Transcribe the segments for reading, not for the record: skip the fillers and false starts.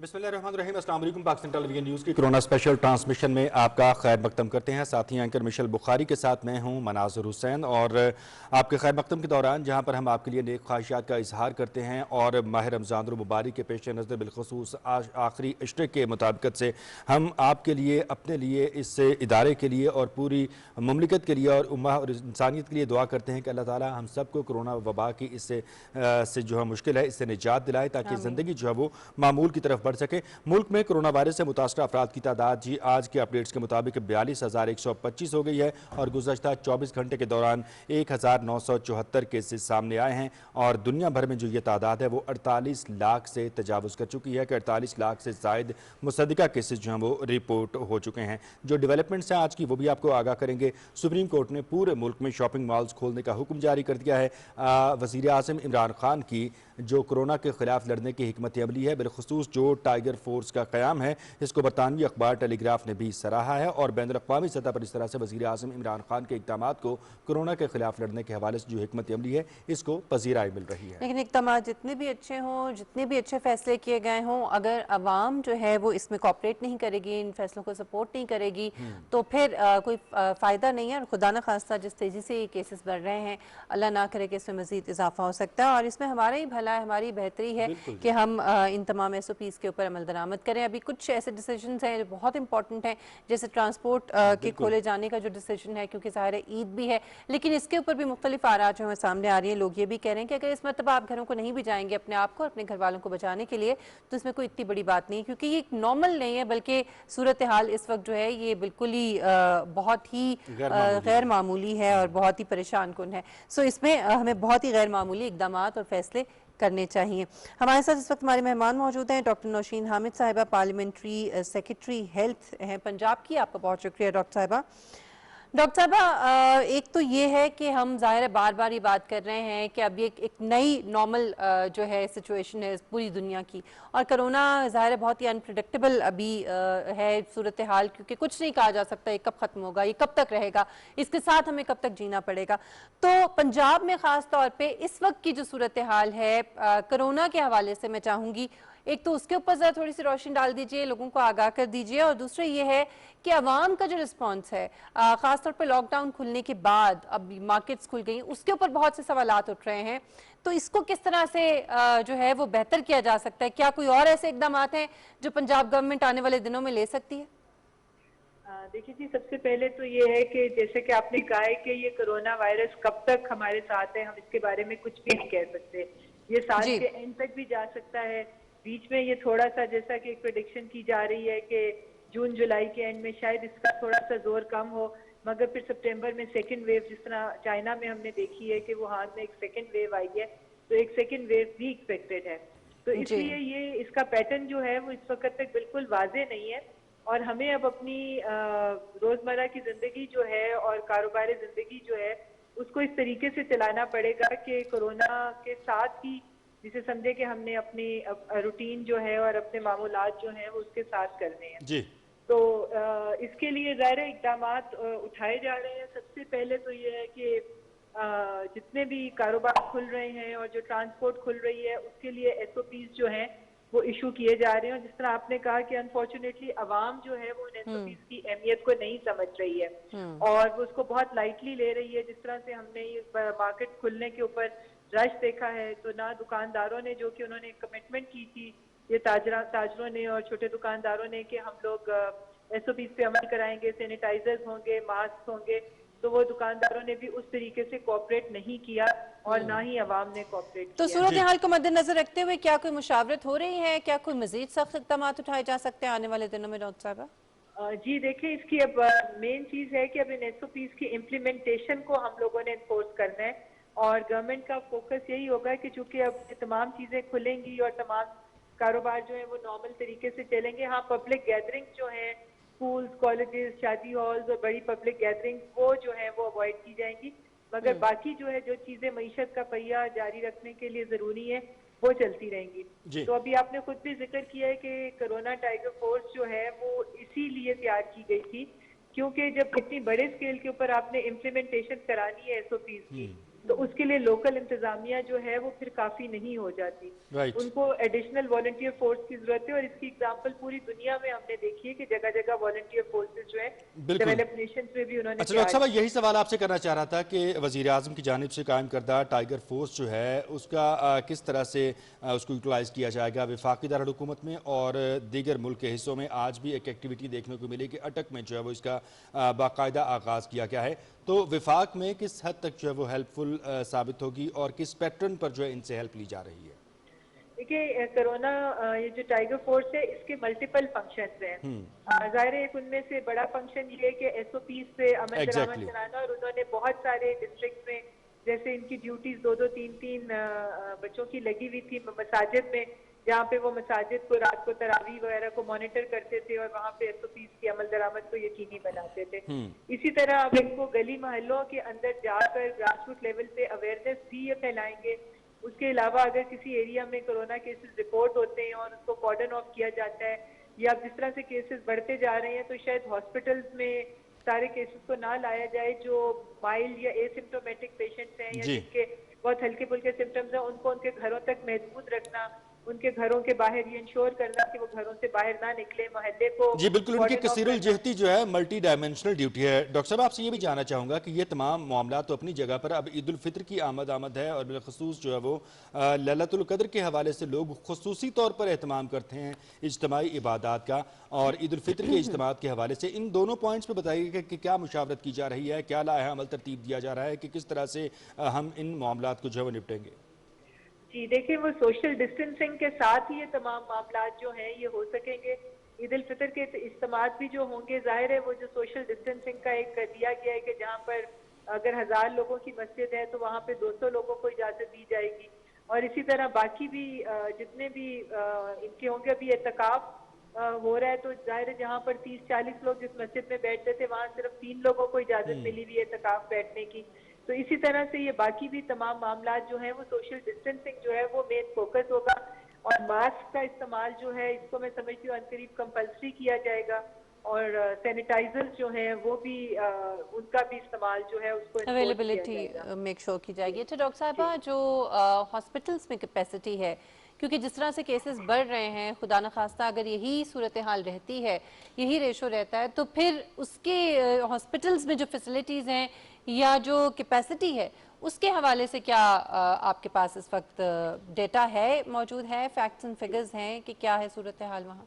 बिस्मिल्लाहिर्रहमानिर्रहीम। अस्सलाम वालेकुम। पाकिस्तान टेलीविजन न्यूज़ की कोरोना स्पेशल ट्रांसमिशन में आपका खैर मकदम करते हैं। साथी एंकर मिशेल बुखारी के साथ मैं हूं मनाज़िर हुसैन। और आपके खैर मकदम के दौरान जहां पर हम आपके लिए नेक ख्वाहिशात का इजहार करते हैं और माह रमज़ान मुबारक के पेश नज़र बिलखसूस आखिरी इश्रे के मुताबिकत से हम आपके लिए, अपने लिए, इस इदारे के लिए और पूरी मुमलिकत के लिए और उम्मा और इंसानियत के लिए दुआ करते हैं कि अल्लाह ताला हम सबको कोरोना वबा की इससे जो है मुश्किल है, इससे निजात दिलाए ताकि आमीन। ज़िंदगी जो है वो मामूल की तरफ बढ़ सके। मुल्क में कोरोना वायरस से मुतासर अफराद की तादाद जी आज के अपडेट्स के मुताबिक 42,125 हो गई है और गुज़श्ता 24 घंटे के दौरान 1,974 केसेज सामने आए हैं। और दुनिया भर में जो ये तादाद है वो 48 लाख से तजावुज़ कर चुकी है कि 48 लाख से ज़ायद मुसद्दिका केसेज जो हैं वो रिपोर्ट हो चुके हैं। जो डेवलपमेंट्स हैं आज की वो भी आपको आगाह करेंगे। सुप्रीम कोर्ट ने पूरे मुल्क में शॉपिंग मॉल्स खोलने का हुक्म जारी कर दिया है। वज़ीर आज़म इमरान खान की जो कोरोना के खिलाफ लड़ने की हिकमत अमली है, बिलखुसूस जो टाइगर फोर्स का क़याम है, इसको बरतानवी अखबार टेलीग्राफ ने भी सराहा है और बैनुल-अक़वामी सतह पर इस तरह से वज़ीर आज़म इमरान खान के इक़दामात को कोरोना के खिलाफ लड़ने के हवाले से जो हिकमत अमली है इसको पज़ीराई मिल रही है। लेकिन इक़दामात जितने भी अच्छे हों, जितने भी अच्छे फैसले किए गए हों, अगर आवाम जो है वो इसमें कोऑपरेट नहीं करेगी, इन फैसलों को सपोर्ट नहीं करेगी, तो फिर कोई फ़ायदा नहीं है। और खुदा न खास्ता जिस तेज़ी से ये केसेस बढ़ रहे हैं, अल्लाह ना करे कि इसमें मज़ीद इजाफा हो सकता है। और इसमें हमारा ही भला है, हमारी बेहतरी है कि हम इन तमाम SOPs के ऊपर अमल दरामद करें। अभी कुछ ऐसे डिसीजन हैं जो बहुत इंपॉर्टेंट हैं, जैसे ट्रांसपोर्ट के खोले जाने का जो डिसीजन है, क्योंकि ज़ाहिर है ईद भी है, लेकिन इसके ऊपर भी मुख्तलिफ आरा जो है सामने आ रही है। लोग ये भी कह रहे हैं कि अगर इस मतलब आप घरों को नहीं भी जाएंगे अपने आप को, अपने घर वालों को बचाने के लिए, तो इसमें कोई इतनी बड़ी बात नहीं, क्योंकि ये नॉर्मल नहीं है, बल्कि सूरत हाल इस वक्त जो है ये बिल्कुल ही बहुत ही गैर मामूली है और बहुत ही परेशान कुन है। सो इसमें हमें बहुत ही गैर मामूली इकदाम और फैसले करने चाहिए। हमारे साथ इस वक्त हमारे मेहमान मौजूद हैं। डॉक्टर नौशीन हामिद साहिबा पार्लियामेंट्री सेक्रेटरी हेल्थ हैं पंजाब की। आपका बहुत शुक्रिया डॉक्टर साहिबा। डॉक्टर साहबा, एक तो ये है कि हम ज़ाहिर है बार बार ये बात कर रहे हैं कि अभी एक नई नॉर्मल जो है सिचुएशन है पूरी दुनिया की, और कोरोना ज़ाहिर है बहुत ही अनप्रिडिक्टेबल अभी है सूरत हाल, क्योंकि कुछ नहीं कहा जा सकता ये कब ख़त्म होगा, ये कब तक रहेगा, इसके साथ हमें कब तक जीना पड़ेगा। तो पंजाब में ख़ास तौर पर इस वक्त की जो सूरत हाल है कोरोना के हवाले से मैं चाहूँगी एक तो उसके ऊपर ज़रा थोड़ी सी रोशनी डाल दीजिए, लोगों को आगाह कर दीजिए। और दूसरा ये है कि आवाम का जो रिस्पांस है ख़ासतौर पर लॉकडाउन खुलने के बाद, अब मार्केट्स खुल गई, उसके ऊपर बहुत से सवालात उठ रहे हैं, तो इसको किस तरह से जो है वो बेहतर किया जा सकता है? क्या कोई और ऐसे इकदाम हैं जो पंजाब गवर्नमेंट आने वाले दिनों में ले सकती है? देखिए जी, सबसे पहले तो ये है कि जैसे कि आपने कहा है कि ये कोरोना वायरस कब तक हमारे साथ है, हम इसके बारे में कुछ भी नहीं कह सकते। ये साल के एंड तक भी जा सकता है। बीच में ये थोड़ा सा, जैसा कि एक प्रेडिक्शन की जा रही है कि जून जुलाई के एंड में शायद इसका थोड़ा सा जोर कम हो, मगर फिर सितंबर में सेकेंड वेव, जिस तरह चाइना में हमने देखी है कि वुहान में एक सेकेंड वेव आई है, तो एक सेकेंड वेव भी एक्सपेक्टेड है। तो इसलिए ये इसका पैटर्न जो है वो इस वक्त तक बिल्कुल वाजे नहीं है। और हमें अब अपनी रोजमर्रा की जिंदगी जो है और कारोबारी जिंदगी जो है उसको इस तरीके से चलाना पड़ेगा कि कोरोना के साथ ही, जिसे समझे कि हमने अपनी रूटीन जो है और अपने मामूलात जो हैं वो उसके साथ करने हैं जी। तो इसके लिए ज़ाहिर इक़दामात उठाए जा रहे हैं। सबसे पहले तो ये है कि जितने भी कारोबार खुल रहे हैं और जो ट्रांसपोर्ट खुल रही है उसके लिए SOPs जो हैं वो इशू किए जा रहे हैं। जिस तरह आपने कहा कि अनफॉर्चुनेटली अवाम जो है वो SOPs की अहमियत को नहीं समझ रही है और वो उसको बहुत लाइटली ले रही है। जिस तरह से हमने ये मार्केट खुलने के ऊपर रश देखा है, तो ना दुकानदारों ने, जो कि उन्होंने कमिटमेंट की थी, ये ताजरों ने और छोटे दुकानदारों ने कि हम लोग SOPs पे अमल कराएंगे, सैनिटाइजर्स होंगे, मास्क होंगे, तो वो दुकानदारों ने भी उस तरीके से कोऑपरेट नहीं किया और ना ही अवाम ने कोऑपरेट किया। तो सूरत हाल को मद्देनजर रखते हुए क्या कोई मुशावरत हो रही है? क्या कोई मजीद सख्त इक़दाम उठाए जा सकते हैं आने वाले दिनों में डॉक्टर साहबा? जी देखिए, इसकी अब मेन चीज है कि अब इन SOPs की इम्प्लीमेंटेशन को हम लोगों ने इन्फोर्स करना है और गवर्नमेंट का फोकस यही होगा कि चूंकि अब तमाम चीजें खुलेंगी और तमाम कारोबार जो है वो नॉर्मल तरीके से चलेंगे। हाँ, पब्लिक गैदरिंग्स जो हैं, स्कूल्स, कॉलेजेस, शादी हॉल्स और बड़ी पब्लिक गैदरिंग्स, वो जो है वो अवॉइड की जाएंगी, मगर बाकी जो है, जो चीजें मईशत का पहिया जारी रखने के लिए जरूरी है, वो चलती रहेंगी। तो अभी आपने खुद भी जिक्र किया है कि कोरोना टाइगर फोर्स जो है वो इसीलिए तैयार की गई थी, क्योंकि जब इतनी बड़े स्केल के ऊपर आपने इम्प्लीमेंटेशन करानी है SOPs की, तो उसके लिए लोकल इंतजामिया जो है वो फिर काफी नहीं हो जाती। राइट। उनको एडिशनल वॉलंटियर फोर्स की जरूरत है, और इसकी एग्जांपल पूरी दुनिया में हमने देखी है कि जगह जगह वॉलंटियर फोर्सेस जो है बिल्कुल। डेवलप नेशंस में भी उन्होंने अच्छा डॉक्टर तैयार साहब, की। यही सवाल आपसे करना चाह रहा था कि वज़ीर आज़म की जानिब से कायम करदा टाइगर फोर्स जो है उसका किस तरह से उसको यूटिलाइज़ किया जाएगा वफाकी दारुल-हुकूमत में और दीगर मुल्क के हिस्सों में। आज भी एक एक्टिविटी देखने को मिली कि अटक में जो है वो इसका बाकायदा आगाज़ किया गया है। तो वफाक में किस हद तक जो है वो हेल्पफुल साबित होगी और किस पैटर्न पर जो है इनसे हेल्प ली जा रही है? देखिए कोरोना ये जो टाइगर फोर्स है इसके मल्टीपल फंक्शंस हैं। जाहिर है एक उनमें से बड़ा फंक्शन ये है कि एसओपी पे अमल दरामद एग्जैक्टली। कराना, और उन्होंने बहुत सारे डिस्ट्रिक्ट में जैसे इनकी ड्यूटीज दो दो तीन तीन बच्चों की लगी हुई थी मसाजिद में, जहाँ पे वो मसाजिद को रात को तरावी वगैरह को मॉनिटर करते थे और वहाँ पे एसओपी की अमल दरामद को यकीनी बनाते थे। इसी तरह अब इनको गली मोहल्लों के अंदर जाकर ग्रास रूट लेवल पे अवेयरनेस भी ये फैलाएंगे। उसके अलावा अगर किसी एरिया में कोरोना केसेस रिपोर्ट होते हैं और उसको कॉर्डन ऑफ किया जाता है, या जिस तरह से केसेस बढ़ते जा रहे हैं, तो शायद हॉस्पिटल्स में सारे केसेस को ना लाया जाए। जो माइल्ड या एसिम्टोमेटिक पेशेंट्स हैं या जी। जिनके बहुत हल्के फुल्के सिम्टम्स हैं, उनको उनके घरों तक महफूज रखना, उनके घरों के बाहर ये इंश्योर करना कि वो घरों से बाहर ना निकले, मोहल्ले को जी बिल्कुल, उनकी कॉर्डन ऑफ कसीरुल करना। जेहती जो है मल्टी डायमेंशनल ड्यूटी है। डॉक्टर साहब, आपसे ये भी जानना चाहूँगा कि ये तमाम मामला तो अपनी जगह पर, अब ईद उल फितर की आमद है और बिलखसूस जो है वो लैलतुल कद्र के हवाले से लोग खसूसी तौर पर एहतमाम करते हैं इज्तिमाई इबादात का, और ईद उल फितर के इज्तिमात के हवाले से इन दोनों पॉइंट्स पर बताइए कि क्या मुशावरत की जा रही है, क्या लाया अमल तरतीब दिया जा रहा है कि किस तरह से हम इन मामला को जो है वो निपटेंगे? जी देखिए, वो सोशल डिस्टेंसिंग के साथ ही ये तमाम मामला जो हैं ये हो सकेंगे। ईद उल फितर के इज्तिमात भी जो होंगे, जाहिर है वो जो सोशल डिस्टेंसिंग का एक दिया गया है कि जहाँ पर अगर 1000 लोगों की मस्जिद है तो वहाँ पे 200 लोगों को इजाजत दी जाएगी, और इसी तरह बाकी भी जितने भी इनके होंगे। अभी एतकाफ हो रहा है, तो जाहिर है जहाँ पर 30-40 लोग जिस मस्जिद में बैठते थे वहाँ सिर्फ 3 लोगों को इजाजत मिली हुई है एतकाफ बैठने की। तो इसी तरह से ये बाकी भी तमाम मामला जो है वो सोशल डिस्टेंसिंग जो है वो मेन फोकस होगा, और मास्क का इस्तेमाल जो है इसको मैं समझती हूँ अनकरीब कंपल्सरी किया जाएगा, और सैनिटाइजर्स जो हैं वो भी उनका भी इस्तेमाल जो है उसको enforce किया अवेलेबिलिटी जाएगा। मेक श्योर की जाएगी। अच्छा डॉक्टर साहबा, जी जो हॉस्पिटल्स में कैपेसिटी है, क्योंकि जिस तरह से केसेस बढ़ रहे हैं, खुदा न खास्ता अगर यही सूरत हाल रहती है, यही रेशो रहता है, तो फिर उसके हॉस्पिटल्स में जो फैसिलिटीज़ हैं या जो कैपेसिटी है उसके हवाले से क्या आपके पास इस वक्त डेटा है, मौजूद है, फैक्ट्स एंड फिगर्स हैं कि क्या है सूरत हाल वहाँ?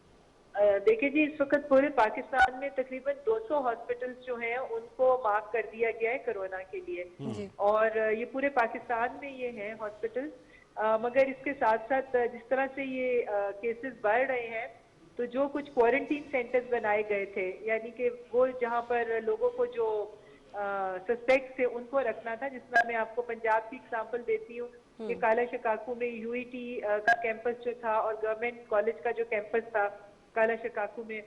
देखिए जी, इस वक्त पूरे पाकिस्तान में तकरीबन 200 हॉस्पिटल्स जो हैं उनको मार्क कर दिया गया है कोरोना के लिए, जी और ये पूरे पाकिस्तान में ये हैं हॉस्पिटल्स। मगर इसके साथ साथ जिस तरह से ये केसेस बढ़ रहे हैं, तो जो कुछ क्वारंटीन सेंटर्स बनाए गए थे, यानी कि वो जहाँ पर लोगों को जो सस्पेक्ट थे उनको रखना था, जिसमें मैं आपको पंजाब की एग्जांपल देती हूँ कि काला शिकागो में यूईटी का कैंपस जो था और गवर्नमेंट कॉलेज का जो कैंपस था काला शिकागो में,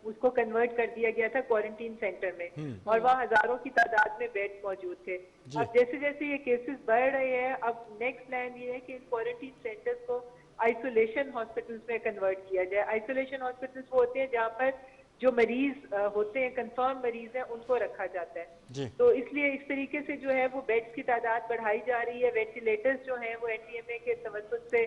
उसको कन्वर्ट कर दिया गया था क्वारंटीन सेंटर में, और वहाँ हजारों की तादाद में बेड मौजूद थे। अब जैसे जैसे ये केसेस बढ़ रहे हैं, अब नेक्स्ट प्लान ये है कि इन क्वारंटीन सेंटर्स को आइसोलेशन हॉस्पिटल्स में कन्वर्ट किया जाए। आइसोलेशन हॉस्पिटल्स वो होते हैं जहाँ पर जो मरीज होते हैं, कंफर्म मरीज हैं, उनको रखा जाता है। तो इसलिए इस तरीके से जो है वो बेड्स की तादाद बढ़ाई जा रही है। वेंटिलेटर्स जो हैं वो एनडीएमए के तवज्जुह से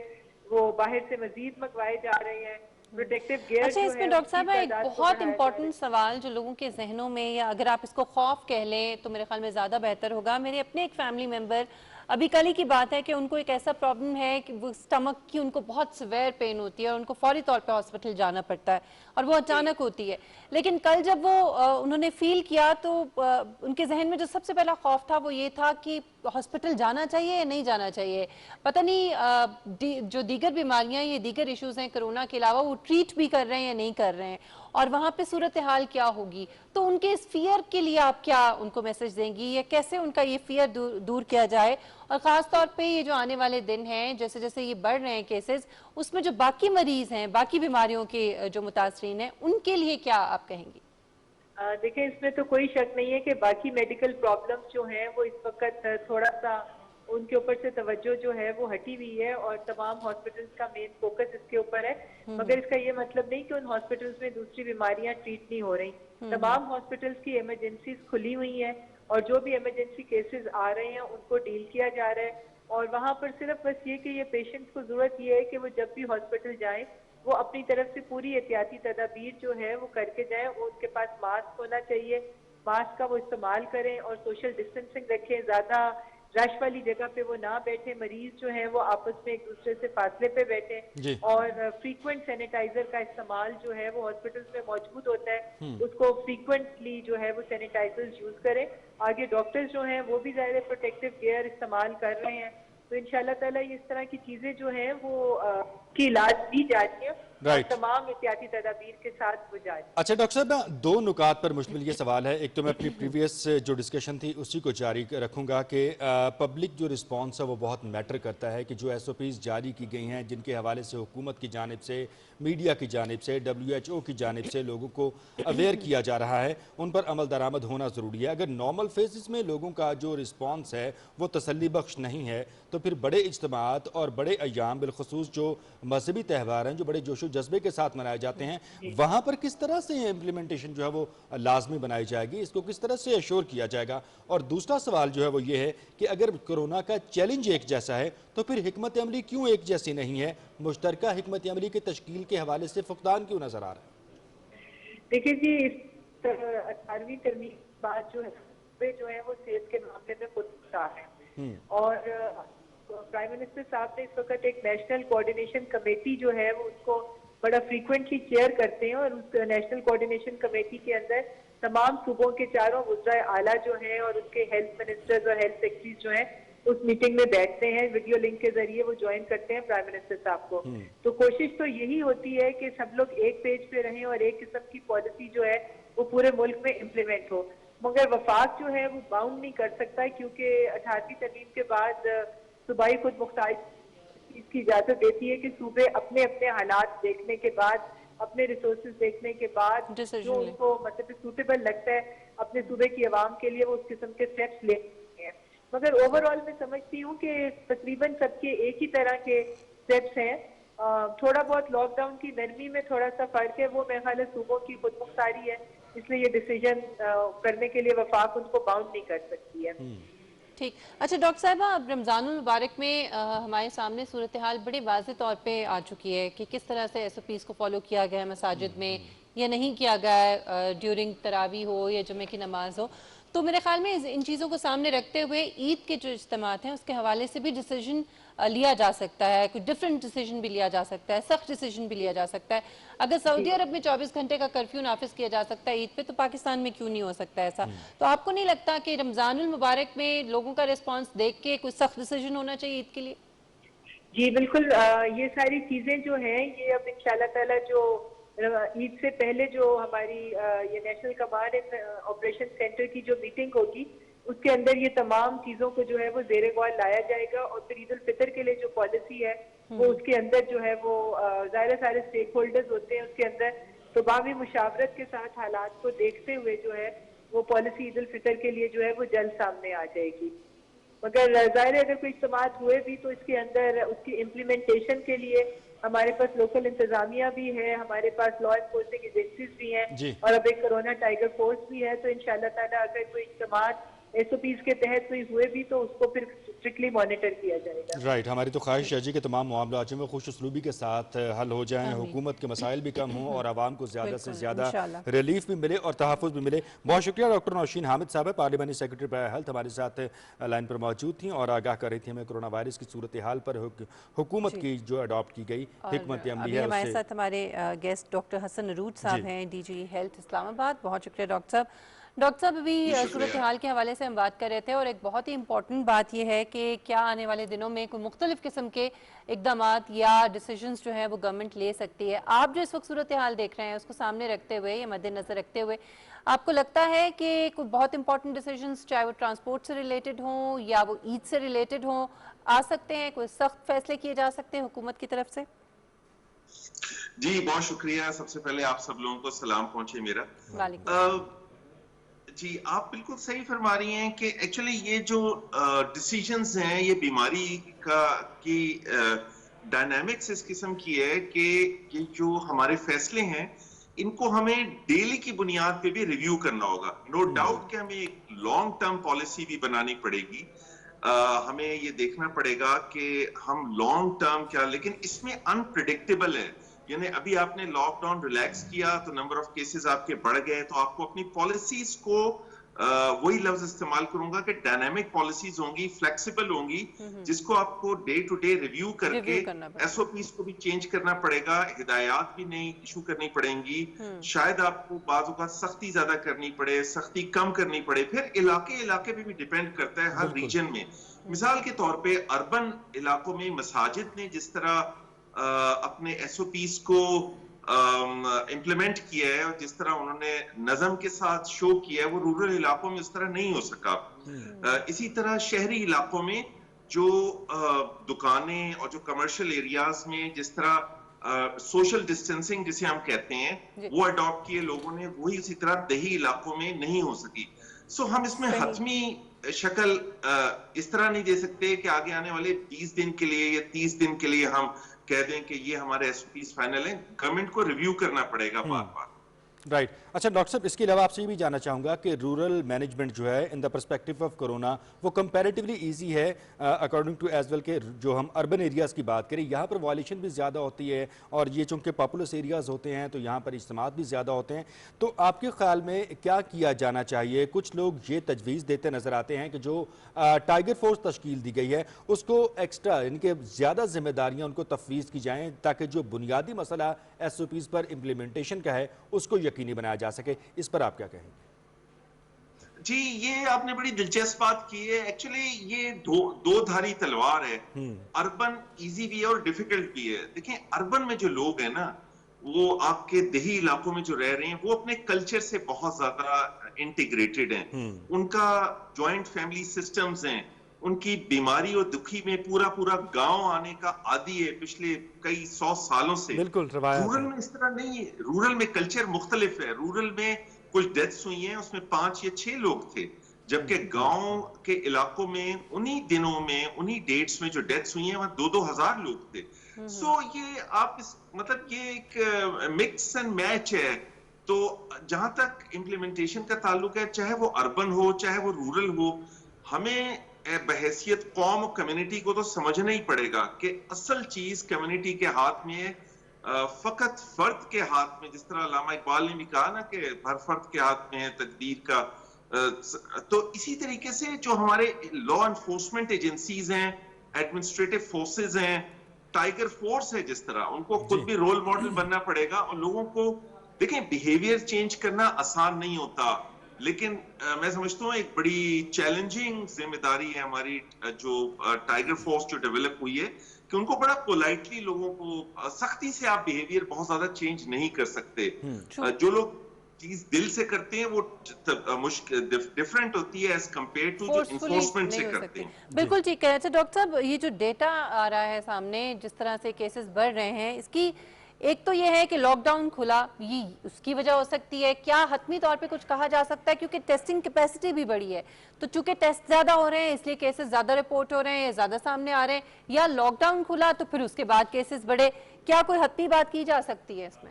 वो बाहर से मजीद मंगवाए जा रहे हैं। प्रोटेक्टिव गियर अच्छा, जो इसमें है डॉक्टर उसकी साहब एक तादाद को बहुत बढ़ाया जा रहा इंपॉर्टेंट है। सवाल जो लोगों के जहनों में, या अगर आप इसको खौफ कह लें तो मेरे ख्याल में ज़्यादा बेहतर होगा। मेरे अपने एक फैमिली मेंबर, अभी कल ही की बात है कि उनको एक ऐसा प्रॉब्लम है कि वो स्टमक की उनको बहुत सिवियर पेन होती है और उनको फौरी तौर पे हॉस्पिटल जाना पड़ता है, और वो अचानक होती है। लेकिन कल जब वो उन्होंने फील किया तो उनके जहन में जो सबसे पहला खौफ था वो ये था कि हॉस्पिटल जाना चाहिए या नहीं जाना चाहिए। पता नहीं जो दीगर बीमारियां, ये दीगर इश्यूज हैं कोरोना के अलावा, वो ट्रीट भी कर रहे हैं या नहीं कर रहे हैं, और वहां पे सूरत हाल क्या होगी। तो उनके इस फियर के लिए आप क्या उनको मैसेज देंगी, या कैसे उनका ये फियर दूर किया जाए, और खास तौर पे ये जो आने वाले दिन हैं, जैसे जैसे ये बढ़ रहे हैं केसेस, उसमें जो बाकी मरीज हैं, बाकी बीमारियों के जो मुतासरीन हैं, उनके लिए क्या आप कहेंगी? देखिए, इसमें तो कोई शक नहीं है कि बाकी मेडिकल प्रॉब्लम्स जो हैं वो इस वक्त थोड़ा सा उनके ऊपर से तवज्जो जो है वो हटी हुई है, और तमाम हॉस्पिटल्स का मेन फोकस इसके ऊपर है। मगर इसका ये मतलब नहीं कि उन हॉस्पिटल्स में दूसरी बीमारियां ट्रीट नहीं हो रही। तमाम हॉस्पिटल्स की इमरजेंसीज खुली हुई हैं, और जो भी इमरजेंसी केसेस आ रहे हैं उनको डील किया जा रहा है। और वहाँ पर सिर्फ बस ये कि ये पेशेंट्स को जरूरत ये है कि वो जब भी हॉस्पिटल जाएं वो अपनी तरफ से पूरी एहतियाती तदाबीर जो है वो करके जाएं। वो उनके पास मास्क होना चाहिए, मास्क का वो इस्तेमाल करें और सोशल डिस्टेंसिंग रखें। ज्यादा रश वाली जगह पे वो ना बैठे, मरीज जो है वो आपस में एक दूसरे से फासले पे बैठे। जी। और फ्रीक्वेंट सैनिटाइजर का इस्तेमाल जो है वो हॉस्पिटल्स में मौजूद होता है, उसको फ्रीक्वेंटली जो है वो सैनिटाइजर्स यूज करें। आगे डॉक्टर्स जो हैं वो भी ज़्यादा प्रोटेक्टिव गियर इस्तेमाल कर रहे हैं। तो इंशाल्लाह ताला इस तरह की चीजें जो हैं वो की इलाज दी जा रही है और तमाम एहतियाती तदाबीर के साथ वो जारी। अच्छा डॉक्टर साहब, दो नुकात पर मुश्तमिल ये सवाल है। एक तो मैं अपनी प्रीवियस जो डिस्कशन थी उसी को जारी रखूंगा कि पब्लिक जो रिस्पांस है वो बहुत मैटर करता है कि जो SOPs जारी की गई हैं, जिनके हवाले से हुकूमत की जानिब से, मीडिया की जानिब से, WHO की जानिब से लोगों को अवेयर किया जा रहा है, उन पर अमल दरामद होना ज़रूरी है। अगर नॉर्मल फेसिस में लोगों का जो रिस्पांस है वो तसल्ली बख्श नहीं है तो फिर बड़े इज्तिमात और बड़े अय्याम, बिलखुसूस जो मजहबी त्यौहार हैं जो बड़े जोशो जज्बे के साथ मनाए जाते हैं, वहाँ पर किस तरह से इम्प्लीमेंटेशन जो है वो लाजमी बनाई जाएगी, इसको किस तरह से एश्योर किया जाएगा? और दूसरा सवाल जो है वो ये है कि अगर कोरोना का चैलेंज एक जैसा है तो फिर हिकमत अमली क्यों एक जैसी नहीं है? मुश्तरका हिकमत अमली की तश्कील के हवाले से फुकदान क्यों नजर आ रहा है? देखिए जी, इस 18वीं तरमीम बात जो है वो सेहत के मामले में खुद है। और प्राइम मिनिस्टर साहब ने इस वक्त एक नेशनल कोऑर्डिनेशन कमेटी जो है वो उसको बड़ा फ्रीक्वेंटली चेयर करते हैं। और उस नेशनल कोऑर्डिनेशन कमेटी के अंदर तमाम सूबों के चारों वज़राए आला जो हैं और उसके हेल्थ मिनिस्टर्स और हेल्थ सेक्रेटरीज जो हैं उस मीटिंग में बैठते हैं, वीडियो लिंक के जरिए वो ज्वाइन करते हैं प्राइम मिनिस्टर साहब को। तो कोशिश तो यही होती है कि सब लोग एक पेज पे रहें और एक किस्म की पॉलिसी जो है वो पूरे मुल्क में इम्प्लीमेंट हो। मगर वफाक जो है वो बाउंड नहीं कर सकता है, क्योंकि 18वीं तरमीम के बाद सूबाई खुद मुख्तार इसकी इजाजत देती है कि सूबे अपने अपने हालात देखने के बाद, अपने रिसोर्सेज देखने के बाद जो उनको मतलब सूटेबल लगता है अपने सूबे की आवाम के लिए वो उस किस्म के स्टेप्स लेते हैं। मगर ओवरऑल मैं समझती हूँ कि तकरीबन सबके एक ही तरह के स्टेप्स हैं। थोड़ा बहुत लॉकडाउन की नरमी में थोड़ा सा फर्क है, वो मेरे ख्याल सूबों की खुद मुख्तारी है, इसलिए ये डिसीजन करने के लिए वफाक उनको बाउंड नहीं कर सकती है। ठीक। अच्छा डॉक्टर साहबा, अब रमज़ानुल मुबारक में हमारे सामने सूरत हाल बड़ी वाज़ेह तौर पे आ चुकी है कि किस तरह से SOPs को फॉलो किया गया है मसाजिद में या नहीं किया गया है, ड्यूरिंग तरावी हो या जुमे की नमाज हो। तो मेरे ख्याल में इन चीज़ों को सामने रखते हुए ईद के जो इज्तिमात हैं उसके हवाले से भी डिसीजन लिया जा सकता है, कोई डिफरेंट डिसीजन भी लिया जा सकता है, सख्त डिसीजन भी लिया जा सकता है। अगर सऊदी अरब में 24 घंटे का कर्फ्यू नाफिज किया जा सकता है ईद पे, तो पाकिस्तान में क्यों नहीं हो सकता ऐसा? तो आपको नहीं लगता कि रमजानुल मुबारक में लोगों का रिस्पांस देख के कोई सख्त डिसीजन होना चाहिए ईद के लिए? जी बिल्कुल, ये सारी चीजें जो हैं ये अब इंशाल्लाह ताला जो ईद से पहले जो हमारी ये national command and operation centre की जो मीटिंग होगी उसके अंदर ये तमाम चीजों को जो है वो ज़ेरे गौर लाया जाएगा। और फिर ईद उल फितर के लिए जो पॉलिसी है वो उसके अंदर जो है वो ज़ाहिर सारे स्टेक होल्डर्स होते हैं उसके अंदर, तो बावी मुशावरत के साथ हालात को देखते हुए जो है वो पॉलिसी ईद उल फितर के लिए जो है वो जल्द सामने आ जाएगी। मगर ज़ाहिर है अगर कोई इस्तेमाल हुए भी तो इसके अंदर उसकी इम्प्लीमेंटेशन के लिए हमारे पास लोकल इंतजामिया भी है, हमारे पास लॉ एनफोर्सिंग एजेंसीज भी हैं और अब एक कोरोना टाइगर फोर्स भी है। तो इंशाल्लाह ताला अगर कोई इस्तेमाल SOPs के तहत कोई हुए भी तो उसको फिर स्ट्रिक्टली मॉनिटर किया जाएगा। राइट, हमारी तो ख्वाहिश है जी कि तमाम मामला जो है खुश उसलूबी के साथ हल हो जाएं, हुकूमत के मसाइल भी कम हों और आवाम को ज़्यादा से ज़्यादा रिलीफ भी मिले और तहफ़्फ़ुज़ भी मिले। बहुत शुक्रिया डॉक्टर नौशीन हामिद साहब, पार्लिमानी सेक्रेटरी पर हेल्थ, हमारे साथ लाइन पर मौजूद थी और आगाह कर रही थी हमें कोरोना वायरस की सूरत हाल पर हुकूमत की जो अडॉप्ट की गई हिकमत अमली है। हमारे साथ हमारे गेस्ट डॉक्टर हसन अरूज साहब हैं, DG हेल्थ इस्लामाबाद। बहुत शुक्रिया डॉक्टर साहब। डॉक्टर साहब, अभी सूरत हाल के हवाले से हम बात कर रहे थे और एक बहुत ही इंपॉर्टेंट बात यह है कि क्या आने वाले दिनों में कोई मुख्तलिफ किस्म के इकदामात या डिसीजंस जो है वो गवर्नमेंट ले सकती है। आप जो इस वक्त सूरत हाल देख रहे हैं उसको सामने रखते हुए या मद्देनजर रखते हुए आपको लगता है कि कोई बहुत इंपॉर्टेंट डिसीजंस, चाहे वो ट्रांसपोर्ट से रिलेटेड हों या वो ईद से रिलेटेड हों, आ सकते हैं? कोई सख्त फैसले किए जा सकते हैं हुकूमत की तरफ से? जी बहुत शुक्रिया। सबसे पहले आप सब लोगों को सलाम पहुंचे मेरा। जी आप बिल्कुल सही फरमा रही हैं कि एक्चुअली ये जो डिसीजंस हैं ये बीमारी का की डायनामिक्स इस किस्म की है कि ये जो हमारे फैसले हैं इनको हमें डेली की बुनियाद पे भी रिव्यू करना होगा। नो डाउट कि हमें एक लॉन्ग टर्म पॉलिसी भी बनानी पड़ेगी। हमें ये देखना पड़ेगा कि हम लॉन्ग टर्म क्या, लेकिन इसमें अनप्रिडिक्टेबल है। यानी अभी आपने लॉकडाउन रिलैक्स किया तो नंबर ऑफ केसेस आपके बढ़ गए, तो आपको अपनी पॉलिसीज को वही लफ्ज इस्तेमाल करूंगा कि डायनामिक पॉलिसीज होंगी, फ्लेक्सिबल होंगी, जिसको आपको डे टू डे रिव्यू करके एसओपीज को भी चेंज करना पड़ेगा, हिदायत भी नई इशू करनी पड़ेंगी। शायद आपको बाजू का सख्ती ज्यादा करनी पड़े, सख्ती कम करनी पड़े, फिर इलाके इलाके पे भी डिपेंड करता है हर रीजन में। मिसाल के तौर पे अर्बन इलाकों में मसाजिद ने जिस तरह अपने एसओपीज को इम्प्लीमेंट किया है और जिस तरह उन्होंने नज़म के साथ शो किया है, वो रूरल इलाकों में उस तरह नहीं हो सका। इसी तरह शहरी इलाकों में जो दुकानें और जो कमर्शियल एरियाज में जिस तरह सोशल डिस्टेंसिंग जिसे हम कहते हैं वो अडॉप्ट किए लोगों ने, वही उसी तरह दही इलाकों में नहीं हो सकी। सो हम इसमें हतमी शक्ल इस तरह नहीं दे सकते कि आगे आने वाले 20 दिन के लिए या 30 दिन के लिए हम कह दें कि ये हमारे एसओपीज फाइनल हैं। गवर्नमेंट को रिव्यू करना पड़ेगा बार बार। राइट अच्छा डॉक्टर साहब, इसके अलावा आपसे ये भी जानना चाहूँगा कि रूरल मैनेजमेंट जो है in the perspective of corona वो कंपैरेटिवली इजी है अकॉर्डिंग टू एज वेल के जो हम अर्बन एरियाज़ की बात करें यहाँ पर वायलेशन भी ज़्यादा होती है और ये चूँकि पॉपुलस एरियाज़ होते हैं तो यहाँ पर इज्तिमात भी ज़्यादा होते हैं। तो आपके ख्याल में क्या किया जाना चाहिए? कुछ लोग ये तजवीज़ देते नज़र आते हैं कि जो टाइगर फोर्स तश्कील दी गई है उसको एक्स्ट्रा यानी कि ज़्यादा जिम्मेदारियाँ उनको तफवीज़ की जाएँ ताकि जो बुनियादी मसला एसओपीज़ पर इम्प्लीमेंटेशन का है उसको यकीनी बनाया जा सके। इस पर आप क्या कहेंगे? जी, ये आपने बड़ी दिलचस्प बात की है। एक्चुअली ये दो धारी तलवार है। अर्बन इजी भी है और डिफिकल्ट भी है। देखिए, अर्बन में जो लोग हैं ना, वो आपके देही इलाकों में जो रह रहे हैं वो अपने कल्चर से बहुत ज्यादा इंटीग्रेटेड हैं। उनका जॉइंट फैमिली सिस्टम्स हैं, उनकी बीमारी और दुखी में पूरा पूरा गांव आने का आदी है पिछले कई 100 सालों से। बिल्कुल रूरल में इस तरह नहीं है। रूरल में कल्चर मुख्तलिफ है। रूरल में कुछ डेथ्स हुई हैं, उसमें 5 या 6 लोग थे, जबकि गांव के इलाकों में उन्हीं दिनों में उन्हीं डेट्स में जो डेथ्स हुई हैं वहां 2-2 हजार लोग थे। सो ये आप मतलब ये एक मिक्स एंड मैच है। तो जहां तक इम्प्लीमेंटेशन का ताल्लुक है, चाहे वो अर्बन हो चाहे वो रूरल हो, हमें बहैसियत कौम और कम्युनिटी को तो समझना ही पड़ेगा कि असल चीज कम्युनिटी के हाथ में है, फकत फर्द के हाथ में। जिस तरह अल्लामा इकबाल ने भी कहा ना कि हर फर्द के हाथ में है तकदीर का। तो इसी तरीके से जो हमारे लॉ एनफोर्समेंट एजेंसीज हैं, एडमिनिस्ट्रेटिव फोर्सेस हैं, टाइगर फोर्स है, जिस तरह उनको खुद भी रोल मॉडल बनना पड़ेगा। और लोगों को देखें, बिहेवियर चेंज करना आसान नहीं होता, लेकिन मैं समझता हूँ एक बड़ी चैलेंजिंग जिम्मेदारी है हमारी जो टाइगर फोर्स जो डेवलप हुई है, कि उनको बड़ा पोलाइटली लोगों को, सख्ती से आप बिहेवियर बहुत ज्यादा चेंज नहीं कर सकते। जो लोग चीज दिल से करते हैं वो मुश्किल डिफरेंट होती है एज कंपेयर टू जो इन्फोर्समेंट से करते हैं। बिल्कुल ठीक है। अच्छा डॉक्टर साहब, ये जो डेटा आ रहा है सामने, जिस तरह से केसेस बढ़ रहे हैं, इसकी एक तो ये है कि लॉकडाउन खुला, ये उसकी वजह हो सकती है। क्या हतमी तौर पे कुछ कहा जा सकता है? क्योंकि टेस्टिंग कैपेसिटी भी बढ़ी है, तो चूंकि टेस्ट ज्यादा हो रहे हैं इसलिए केसेस ज्यादा रिपोर्ट हो रहे हैं, ज्यादा सामने आ रहे हैं, या लॉकडाउन खुला तो फिर उसके बाद केसेस बढ़े? क्या कोई हतमी बात की जा सकती है इसमें?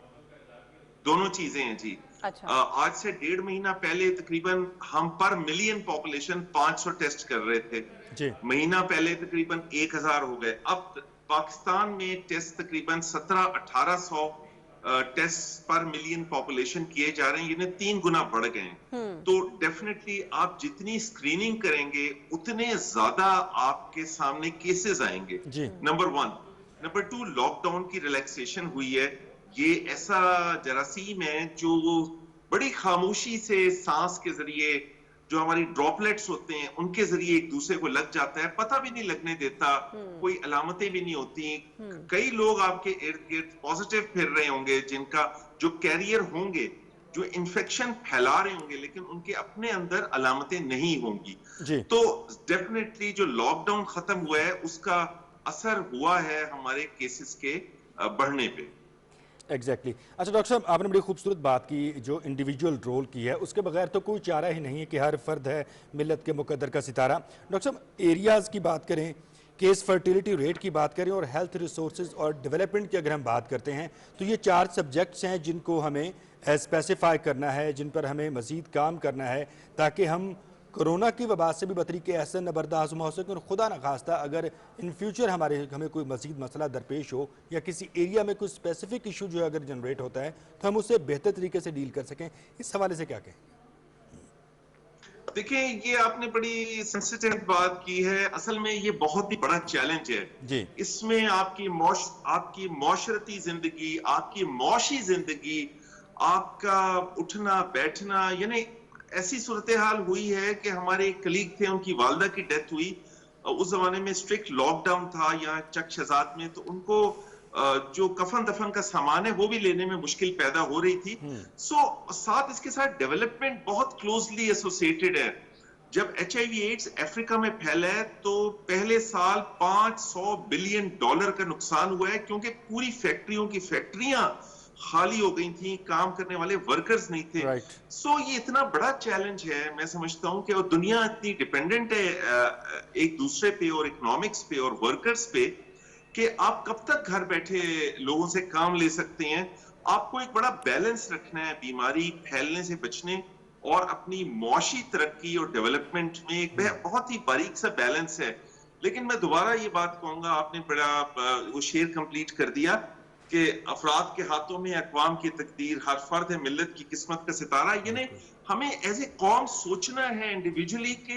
दोनों चीजें हैं जी। अच्छा। आज से 1.5 महीना पहले तकरीबन हम पर मिलियन पॉपुलेशन 500 टेस्ट कर रहे थे जी। महीना पहले तकरीबन 1000 हो गए। अब पाकिस्तान में टेस्ट तकरीबन 1700-1800 टेस्ट पर मिलियन पॉपुलेशन किए जा रहे हैं, यानी 3 गुना बढ़ गए हैं। तो डेफिनेटली आप जितनी स्क्रीनिंग करेंगे उतने ज्यादा आपके सामने केसेस आएंगे, नंबर 1। नंबर 2, लॉकडाउन की रिलैक्सेशन हुई है। ये ऐसा जरासीम है जो बड़ी खामोशी से सांस के जरिए, जो हमारी ड्रॉपलेट्स होते हैं उनके जरिए एक दूसरे को लग जाता है, पता भी नहीं लगने देता, कोई अलामतें भी नहीं होती। कई लोग आपके इर्द गिर्द पॉजिटिव फिर रहे होंगे, जिनका जो कैरियर होंगे, जो इन्फेक्शन फैला रहे होंगे, लेकिन उनके अपने अंदर अलामतें नहीं होंगी। तो डेफिनेटली जो लॉकडाउन खत्म हुआ है उसका असर हुआ है हमारे केसेस के बढ़ने पे। एग्जैक्टली अच्छा डॉक्टर साहब, आपने बड़ी खूबसूरत बात की, जो इंडिविजुअल रोल की है उसके बगैर तो कोई चारा ही नहीं है कि हर फर्द है मिल्लत के मुकद्दर का सितारा। डॉक्टर साहब, एरियाज़ की बात करें, केस फर्टिलिटी रेट की बात करें और हेल्थ रिसोर्सेज और डेवलपमेंट की अगर हम बात करते हैं तो ये 4 सब्जेक्ट्स हैं जिनको हमें स्पेसिफाई करना है, जिन पर हमें मज़ीद काम करना है, ताकि हम कोरोना की वबा से भी बतरीके ऐसे न बर्दाश्त हो सके। और खुदा न खास्ता अगर इन फ्यूचर हमें कोई मज़ीद मसला दरपेश हो या किसी एरिया में कोई स्पेसिफिक इशू जो अगर जनरेट होता है तो हम उसे बेहतर तरीके से डील कर सकें, इस हवाले से क्या कहें? देखिए, ये आपने बड़ी सेंसिटिव बात की है। असल में ये बहुत ही बड़ा चैलेंज है जी। इसमें आपकी मौशरती जिंदगी, आपकी मौशी जिंदगी, आपका उठना बैठना, यानी ऐसी सूरत हाल हुई है कि हमारे एक कलीग थे, उनकी वालदा की डेथ हुई। उस जमाने में स्ट्रिक्ट लॉकडाउन था यहाँ चक शहजाद में, तो उनको जो कफन दफन का सामान है वो भी लेने में मुश्किल पैदा हो रही थी। साथ इसके साथ डेवलपमेंट बहुत क्लोजली एसोसिएटेड है। जब HIV एड्स अफ्रीका में फैला है तो पहले साल $500 बिलियन का नुकसान हुआ है, क्योंकि पूरी फैक्ट्रियां खाली हो गई थी, काम करने वाले वर्कर्स नहीं थे। ये इतना बड़ा चैलेंज है, मैं समझता हूं कि और दुनिया इतनी डिपेंडेंट है एक दूसरे पे और इकोनॉमिक्स पे और वर्कर्स पे, कि आप कब तक घर बैठे लोगों से काम ले सकते हैं। आपको एक बड़ा बैलेंस रखना है बीमारी फैलने से बचने और अपनी मौशी तरक्की और डेवलपमेंट में एक बहुत ही बारीक सा बैलेंस है। लेकिन मैं दोबारा ये बात कहूंगा, आपने बड़ा वो शेर कंप्लीट कर दिया कि अफराद के हाथों में अक़वाम की तकदीर, हर फर्द है मिल्लत की किस्मत का सितारा। यानी हमें एज ए कौम सोचना है इंडिविजुअली कि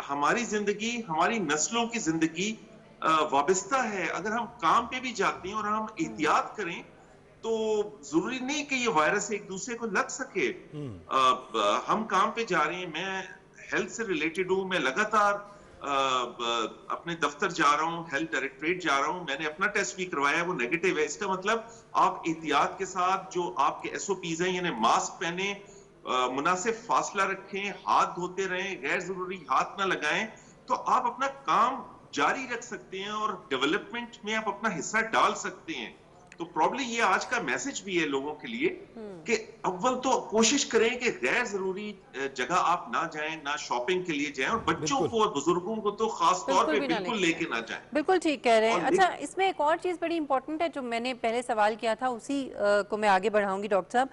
हमारी जिंदगी, हमारी नस्लों की जिंदगी वाबस्ता है। अगर हम काम पे भी जाते हैं और हम एहतियात करें तो जरूरी नहीं कि ये वायरस एक दूसरे को लग सके। हम काम पे जा रहे हैं, मैं हेल्थ से रिलेटेड हूं, मैं लगातार अपने दफ्तर जा रहा हूं, हेल्थ डायरेक्टरेट जा रहा हूं, मैंने अपना टेस्ट भी करवाया, वो नेगेटिव है। इसका मतलब आप एहतियात के साथ जो आपके SOPs हैं, यानी मास्क पहने, मुनासिब फासला रखें, हाथ धोते रहें, गैर जरूरी हाथ ना लगाएं, तो आप अपना काम जारी रख सकते हैं और डेवलपमेंट में आप अपना हिस्सा डाल सकते हैं। तो प्रॉब्ली ये आज का मैसेज भी है लोगों के लिए कि अव्वल तो कोशिश करें कि गैर जरूरी जगह आप ना जाएं, ना शॉपिंग के लिए जाएं, और बच्चों को और बुजुर्गों को तो खास तौर पे बिल्कुल लेके ना जाएं। बिल्कुल ठीक कह रहे हैं। अच्छा, इसमें एक और चीज़ बड़ी इंपॉर्टेंट है जो मैंने पहले सवाल किया था, उसी को मैं आगे बढ़ाऊंगी डॉक्टर साहब,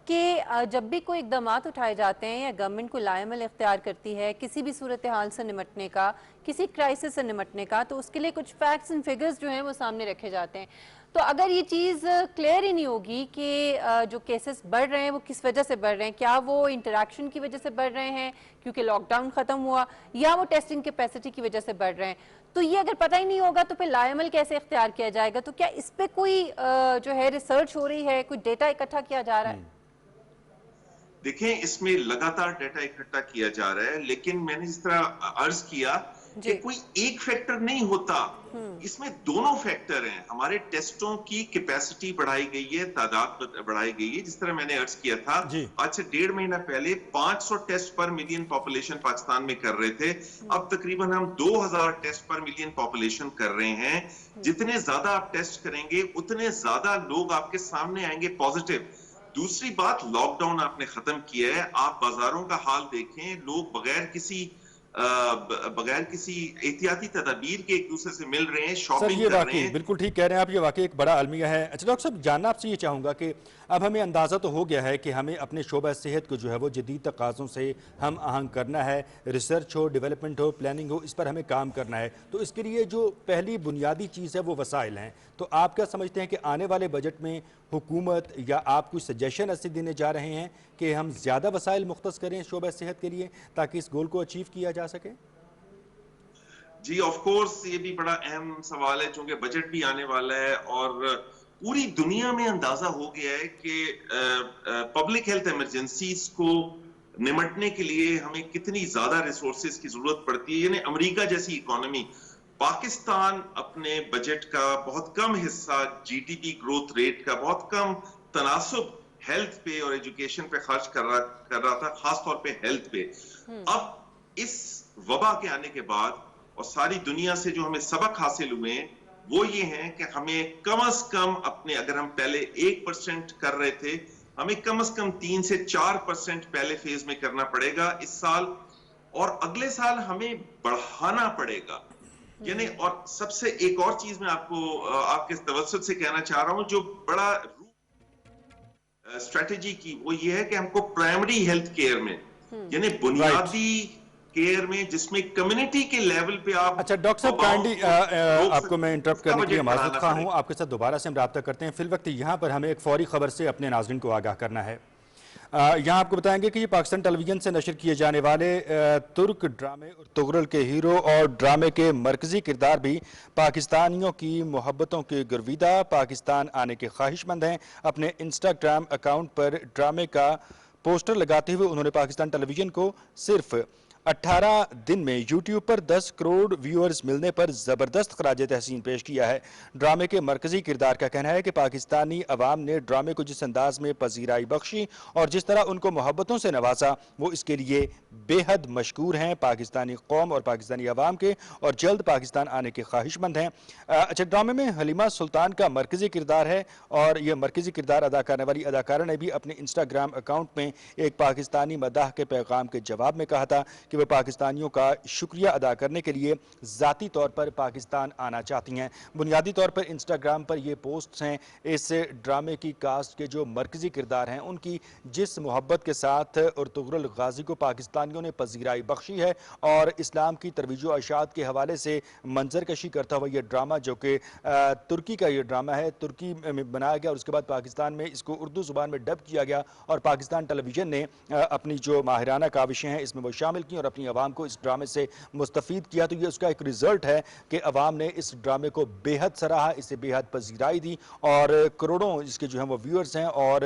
कि जब भी कोई इकदाम उठाए जाते हैं या गवर्नमेंट को लाएमल इख्तियार करती है किसी भी सूरत हाल से निमटने का, किसी क्राइसिस से निमटने का, तो उसके लिए कुछ फैक्ट्स एंड फिगर्स जो हैं वो सामने रखे जाते हैं। तो अगर ये चीज़ क्लियर ही नहीं होगी कि जो केसेस बढ़ रहे हैं वो किस वजह से बढ़ रहे हैं, क्या वो इंटरेक्शन की वजह से बढ़ रहे हैं क्योंकि लॉकडाउन ख़त्म हुआ, या वो टेस्टिंग कैपेसिटी की वजह से बढ़ रहे हैं, तो ये अगर पता ही नहीं होगा तो फिर लाएमल कैसे इख्तियार किया जाएगा? तो क्या इस पर कोई जो है रिसर्च हो रही है, कोई डेटा इकट्ठा किया जा रहा है? देखें, इसमें लगातार डेटा इकट्ठा किया जा रहा है, लेकिन मैंने जिस तरह अर्ज किया कि कोई एक फैक्टर नहीं होता, इसमें दोनों फैक्टर हैं। हमारे टेस्टों की कैपेसिटी बढ़ाई गई है, तादाद बढ़ाई गई है। जिस तरह मैंने अर्ज किया था, आज से 1.5 महीना पहले 500 टेस्ट पर मिलियन पॉपुलेशन पाकिस्तान में कर रहे थे, अब तकरीबन हम 2000 टेस्ट पर मिलियन पॉपुलेशन कर रहे हैं। जितने ज्यादा आप टेस्ट करेंगे उतने ज्यादा लोग आपके सामने आएंगे पॉजिटिव। दूसरी बात, लॉकडाउन आपने खत्म किया है, आप बाजारों का हाल देखें, लोग बगैर किसी एहतियाती तदाबीर के एक दूसरे से मिल रहे हैं, शॉपिंग कर रहे हैं। बिल्कुल ठीक कह रहे हैं आप, ये वाकई एक बड़ा अलमिया है। अच्छा डॉक्टर साहब, जानना आपसे ये चाहूँगा कि अब हमें अंदाज़ा तो हो गया है कि हमें अपने शोबा सेहत को जो है वो जदीद तकाज़ों से हम आहंग करना है, रिसर्च हो, डेवलपमेंट हो, प्लानिंग हो, इस पर हमें काम करना है। तो इसके लिए जो पहली बुनियादी चीज़ है वो वसाइल हैं। तो आप क्या समझते हैं कि आने वाले बजट में हुकूमत या आप कुछ सजेशन ऐसे देने जा रहे हैं कि हम ज़्यादा वसाइल मुख्तस करें शोबा सेहत के लिए ताकि इस गोल को अचीव किया जा सके? जी ऑफ कोर्स, ये भी बड़ा अहम सवाल है, चूंकि बजट भी आने वाला है और पूरी दुनिया में अंदाजा हो गया है कि पब्लिक हेल्थ इमरजेंसीज को निमटने के लिए हमें कितनी ज्यादा रिसोर्सेज की जरूरत पड़ती है। यानी अमेरिका जैसी इकोनॉमी, पाकिस्तान अपने बजट का बहुत कम हिस्सा, GDP ग्रोथ रेट का बहुत कम तनासुब हेल्थ पे और एजुकेशन पे खर्च कर रहा था, खासतौर पे हेल्थ पे। अब इस वबा के आने के बाद और सारी दुनिया से जो हमें सबक हासिल हुए हैं वो ये हैं कि हमें कम से कम अपने, अगर हम पहले 1% कर रहे थे, हमें कम से कम 3 से 4% पहले फेज में करना पड़ेगा इस साल, और अगले साल हमें बढ़ाना पड़ेगा। यानी, और सबसे एक और चीज मैं आपको आपके तवज्जुह से कहना चाह रहा हूं, जो बड़ा स्ट्रेटेजी की, वो ये है कि हमको प्राइमरी हेल्थ केयर में, यानी बुनियादी केयर में, जिसमें कम्युनिटी के लेवल पे आप। अच्छा डॉक्टर साहब, काइंडली आपको मैं इंटरप्ट करने के लिए माजूद खा हूँ, आपके साथ दोबारा से हम रब्ता करते हैं। फिल वक्त यहाँ पर हमें एक फौरी खबर से अपने नाज़रीन को आगाह करना है। यहाँ आपको बताएंगे कि ये पाकिस्तान टेलीविजन से नशर किए जाने वाले तुर्क ड्रामे और तुगरल के हीरो और ड्रामे के मरकजी किरदार भी पाकिस्तानियों की मोहब्बतों के गुरविदा पाकिस्तान आने के ख्वाहिशमंद हैं। अपने इंस्टाग्राम अकाउंट पर ड्रामे का पोस्टर लगाते हुए उन्होंने पाकिस्तान टेलीविजन को सिर्फ 18 दिन में यूट्यूब पर 10 करोड़ व्यूअर्स मिलने पर ज़बरदस्त खराज तहसीन पेश किया है। ड्रामे के मरकजी किरदार का कहना है कि पाकिस्तानी अवाम ने ड्रामे को जिस अंदाज में पजीराई बख्शी और जिस तरह उनको मोहब्बतों से नवाजा, वो इसके लिए बेहद मशकूर हैं। पाकिस्तानी कौम और पाकिस्तानी अवाम के और जल्द पाकिस्तान आने के ख्वाहिशमंद हैं। अच्छा, ड्रामे में हलीमा सुल्तान का मरकजी किरदार है और यह मरकजी किरदार अदा करने वाली अदाकारा ने भी अपने इंस्टाग्राम अकाउंट में एक पाकिस्तानी मदाह के पैगाम के जवाब में कहा था कि वह पाकिस्तानियों का शुक्रिया अदा करने के लिए ज़ाती तौर पर पाकिस्तान आना चाहती हैं। बुनियादी तौर पर इंस्टाग्राम पर ये पोस्ट्स हैं इस ड्रामे की कास्ट के जो मरकजी किरदार हैं उनकी जिस मोहब्बत के साथ अर्तुगरुल गाजी को पाकिस्तानियों ने पजीराई बख्शी है और इस्लाम की तरवीज व अशात के हवाले से मंजर कशी करता हुआ यह ड्रामा, जो कि तुर्की का ये ड्रामा है, तुर्की में बनाया गया और उसके बाद पाकिस्तान में इसको उर्दू ज़ुबान में डब किया गया और पाकिस्तान टेलीविज़न ने अपनी जो माहिराना काविशें हैं इसमें वो शामिल की और अपनी आवाम को इस ड्रामे से मुस्तफ़ीद किया। तो ये उसका एक रिजल्ट है कि अवाम ने इस ड्रामे को बेहद सराहा, इसे बेहद पजीराई दी और करोड़ों इसके जो हैं वो व्यूअर्स हैं और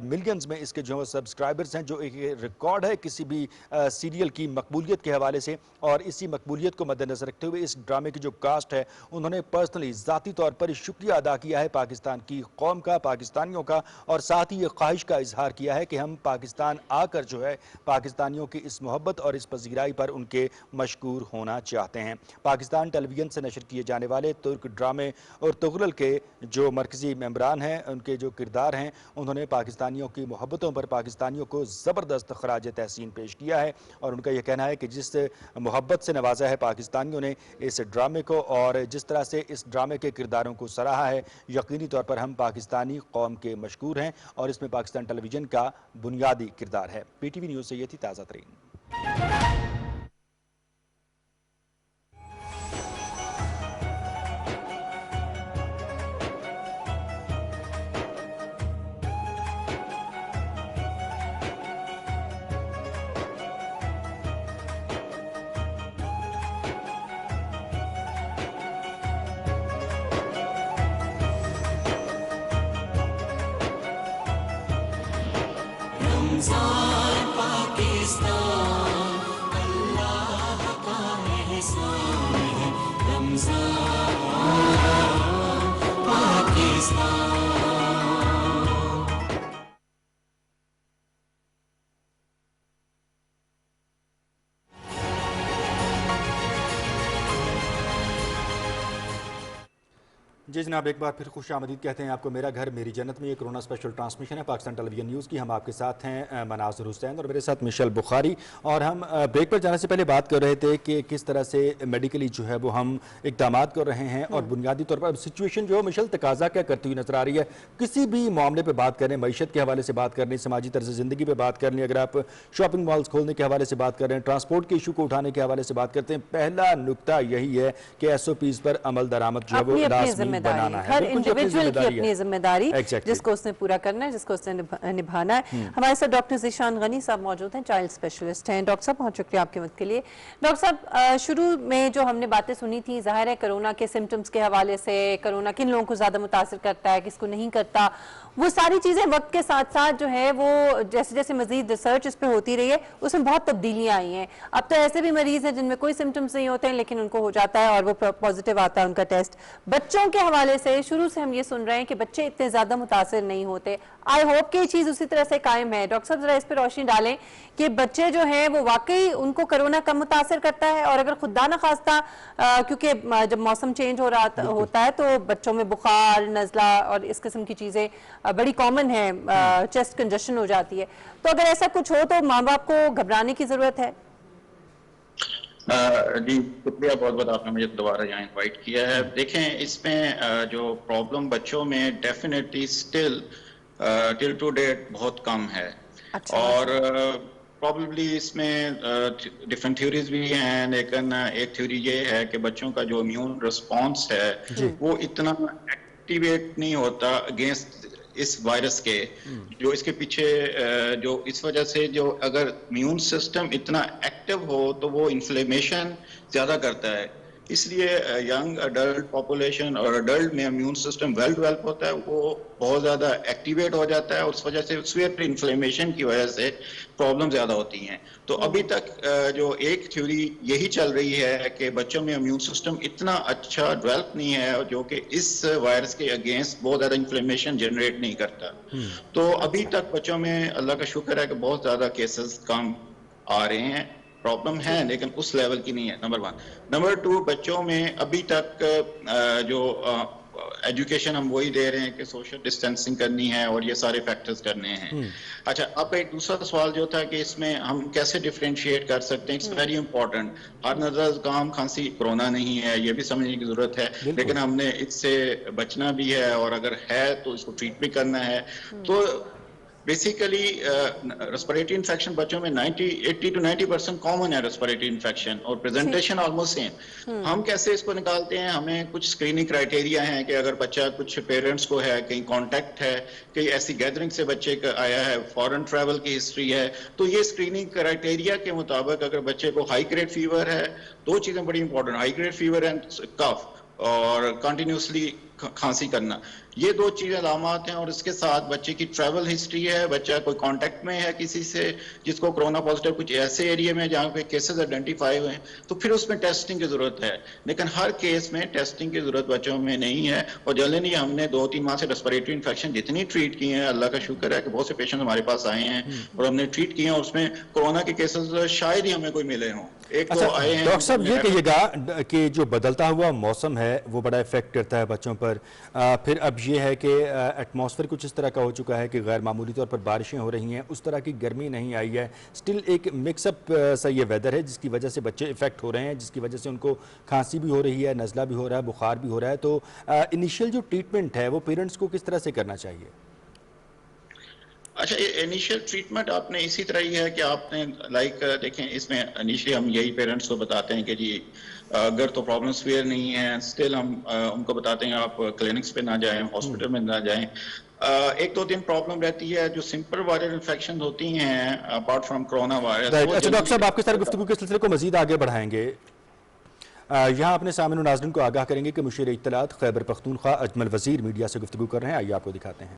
मिलियंस में इसके जो है वो सब्सक्राइबर्स हैं, जो एक रिकॉर्ड है किसी भी सीरियल की मकबूलियत के हवाले से। और इसी मकबूलियत को मद्देनजर रखते हुए इस ड्रामे की जो कास्ट है उन्होंने पर्सनली ज़ाती तौर पर शुक्रिया अदा किया है पाकिस्तान की कौम का, पाकिस्तानियों का, और साथ ही ये ख्वाहिश का इजहार किया है कि हम पाकिस्तान आकर जो है पाकिस्तानियों की इस मोहब्बत और इस पजीराई पर उनके मशकूर होना चाहते हैं। पाकिस्तान टेलीविजन से नशर किए जाने वाले तुर्क ड्रामे और तुगरल के जो मरकजी मेंबरान हैं, उनके जो किरदार हैं, उन्होंने पाकिस्तानियों की मोहब्बतों पर पाकिस्तानियों को ज़बरदस्त खराज तहसीन पेश किया है और उनका यह कहना है कि जिस मोहब्बत से नवाजा है पाकिस्तानियों ने इस ड्रामे को और जिस तरह से इस ड्रामे के किरदारों को सराहा है, यकीनी तौर पर हम पाकिस्तानी कौम के मशकूर हैं और इसमें पाकिस्तान टेलीविजन का बुनियादी किरदार है। PTV न्यूज़ से ये थी ताज़ा तरीन। जी जनाब, एक बार फिर खुश आमदीद कहते हैं आपको मेरा घर मेरी जन्नत में। ये कोरोना स्पेशल ट्रांसमिशन है पाकिस्तान टेलीविजन न्यूज़ की। हम आपके साथ हैं मनाज़िर हुसैन और मेरे साथ मिशेल बुखारी। और हम ब्रेक पर जाने से पहले बात कर रहे थे कि किस तरह से मेडिकली जो है वो हम इक़दाम कर रहे हैं और बुनियादी तौर पर सिचुएशन जो है मिशेल तकाजा क्या करती हुई नजर आ रही है। किसी भी मामले पर बात करें, मईशत के हवाले से बात कर लें, समाजी तर्ज ज़िंदगी पर बात कर लें, अगर आप शॉपिंग मॉल्स खोलने के हवाले से बात कर रहे हैं, ट्रांसपोर्ट के इशू को उठाने के हवाले से बात करते हैं, पहला नुकता यही है कि SOPs पर अमल दरामद जो है वो लाज़मी बनाना है। इंडिविजुअल की अपनी जिम्मेदारी जिसको उसने पूरा करना है, जिसको उसने निभाना है। हमारे साथ डॉक्टर ज़ीशान गनी साहब मौजूद हैं, चाइल्ड स्पेशलिस्ट हैं। डॉक्टर साहब बहुत शुक्रिया आपके वक्त के लिए। डॉक्टर साहब, शुरू में जो हमने बातें सुनी थी, जाहिर है कोरोना के सिम्टम्स के हवाले से, कोरोना किन लोगों को ज्यादा मुतासिर करता है, किसको नहीं करता, वो सारी चीजें वक्त के साथ साथ जो है वो जैसे जैसे मजीद रिसर्च इस पे होती रही है उसमें बहुत तब्दीलियां आई हैं। अब तो ऐसे भी मरीज हैं जिनमें कोई सिम्टम्स नहीं होते हैं लेकिन उनको हो जाता है और वो पॉजिटिव आता है उनका टेस्ट। बच्चों के हवाले से शुरू से हम ये सुन रहे हैं कि बच्चे इतने ज्यादा मुतासिर नहीं होते। आई होप कि ये चीज उसी तरह से कायम है। डॉक्टर साहब जरा इस पर रोशनी डालें कि बच्चे जो हैं वो वाकई उनको कोरोना कम मुतासिर करता है, और अगर खुदा न खास्ता क्योंकि जब मौसम चेंज हो रहा होता है तो बच्चों में बुखार, नज़ला और इस किस्म की चीजें बड़ी कॉमन है, चेस्ट कंजेशन हो जाती है, तो अगर ऐसा कुछ हो तो माँ बाप को घबराने की जरूरत है? जी शुक्रिया, बहुत बहुत आपने मुझे दोबारा यहाँ इनवाइट किया है। देखें, इसमें जो प्रॉब्लम बच्चों में definitely still till to date बहुत कम है। अच्छा, और प्रॉब्लली इसमें डिफरेंट थ्योरीज भी हैं, लेकिन एक थ्योरी ये है कि बच्चों का जो इम्यून रिस्पॉन्स है वो इतना एक्टिवेट नहीं होता अगेंस्ट इस वायरस के, जो इसके पीछे जो इस वजह से जो अगर इम्यून सिस्टम इतना एक्टिव हो तो वो इन्फ्लेमेशन ज्यादा करता है। इसलिए यंग अडल्ट पॉपुलेशन और अडल्ट में इम्यून सिस्टम वेल डेवलप होता है, वो बहुत ज्यादा एक्टिवेट हो जाता है और उस वजह से सीवियर इन्फ्लेमेशन की वजह से प्रॉब्लम ज्यादा होती हैं। तो अभी तक जो एक थ्योरी यही चल रही है कि बच्चों में इम्यून सिस्टम इतना अच्छा डेवलप नहीं है जो कि इस वायरस के अगेंस्ट बहुत ज्यादा इन्फ्लेमेशन जनरेट नहीं करता। तो अभी तक बच्चों में अल्लाह का शुक्र है कि बहुत ज्यादा केसेस कम आ रहे हैं। प्रॉब्लम है लेकिन उस लेवल की नहीं है, नंबर 1। नंबर 2, बच्चों में अभी तक जो एजुकेशन हम वही दे रहे हैं कि सोशल डिस्टेंसिंग करनी है और ये सारे फैक्टर्स करने हैं। अच्छा, आपका एक दूसरा सवाल जो था कि इसमें हम कैसे डिफरेंशिएट कर सकते हैं, इट्स वेरी इंपॉर्टेंट। हर नजर जुकाम खांसी कोरोना नहीं है, ये भी समझने की जरूरत है, लेकिन हमने इससे बचना भी है और अगर है तो इसको ट्रीट भी करना है। तो बेसिकली रेस्पिरेटरी इन्फेक्शन बच्चों में 80 to 90% कॉमन है रेस्पिरेटरी इन्फेक्शन, और प्रेजेंटेशन ऑलमोस्ट सेम। हम कैसे इसको निकालते हैं, हमें कुछ स्क्रीनिंग क्राइटेरिया हैं कि अगर बच्चा कुछ पेरेंट्स को है, कहीं कांटेक्ट है, कहीं ऐसी गैदरिंग से बच्चे का आया है, फॉरेन ट्रैवल की हिस्ट्री है, तो ये स्क्रीनिंग क्राइटेरिया के मुताबिक अगर बच्चे को हाई ग्रेड फीवर है, 2 चीजें बड़ी important, high grade fever and cough और कंटिन्यूसली खांसी करना, ये 2 चीजें अलामत हैं। और इसके साथ बच्चे की ट्रैवल हिस्ट्री है, बच्चा कोई कांटेक्ट में है किसी से जिसको कोरोना पॉजिटिव, कुछ ऐसे एरिया में जहाँ पे केसेस आइडेंटिफाई हुए हैं, तो फिर उसमें टेस्टिंग की जरूरत है। लेकिन हर केस में टेस्टिंग की जरूरत बच्चों में नहीं है। और जल्दी हमने 2-3 माह से रेस्पिरेटरी इन्फेक्शन जितनी ट्रीट की हैं, अल्लाह का शुक्र है कि बहुत से पेशेंट हमारे पास आए हैं और हमने ट्रीट किए हैं, उसमें कोरोना के केसेस शायद ही हमें कोई मिले हों। एक अच्छा, तो आए हैं। डॉक्टर साहब ये कहिएगा कि जो बदलता हुआ मौसम है वो बड़ा इफेक्ट करता है बच्चों पर। फिर अब ये है कि एटमॉस्फेयर कुछ इस तरह का हो चुका है कि गैर मामूली तौर पर बारिशें हो रही हैं, उस तरह की गर्मी नहीं आई है, स्टिल एक मिक्सअप सा ये वेदर है जिसकी वजह से बच्चे इफेक्ट हो रहे हैं, जिसकी वजह से उनको खांसी भी हो रही है, नज़ला भी हो रहा है, बुखार भी हो रहा है। तो इनिशियल जो ट्रीटमेंट है वो पेरेंट्स को किस तरह से करना चाहिए? अच्छा, इनिशियल ट्रीटमेंट आपने इसी तरह ही है कि आपने देखें, इसमें इनिशियली हम यही पेरेंट्स को बताते हैं कि जी अगर तो प्रॉब्लम सीवियर नहीं है, स्टिल हम उनको बताते हैं आप क्लिनिक्स पे ना जाएं, हॉस्पिटल में ना जाएं। 1-2 दिन प्रॉब्लम रहती है, जो सिंपल वायरल इन्फेक्शन होती हैं अपार्ट फ्रॉम कोरोना वायरस। अच्छा डॉक्टर साहब, आपके साथ गुफ्तगू के सिलसिले को मजीद आगे बढ़ाएंगे। यहाँ अपने सामिन नाज़रीन को आगाह करेंगे कि मुशीर इत्तलात खैबर पख्तूनख्वा अजमल वज़ीर मीडिया से गुफ्तगू कर रहे हैं। आइए आपको दिखाते हैं।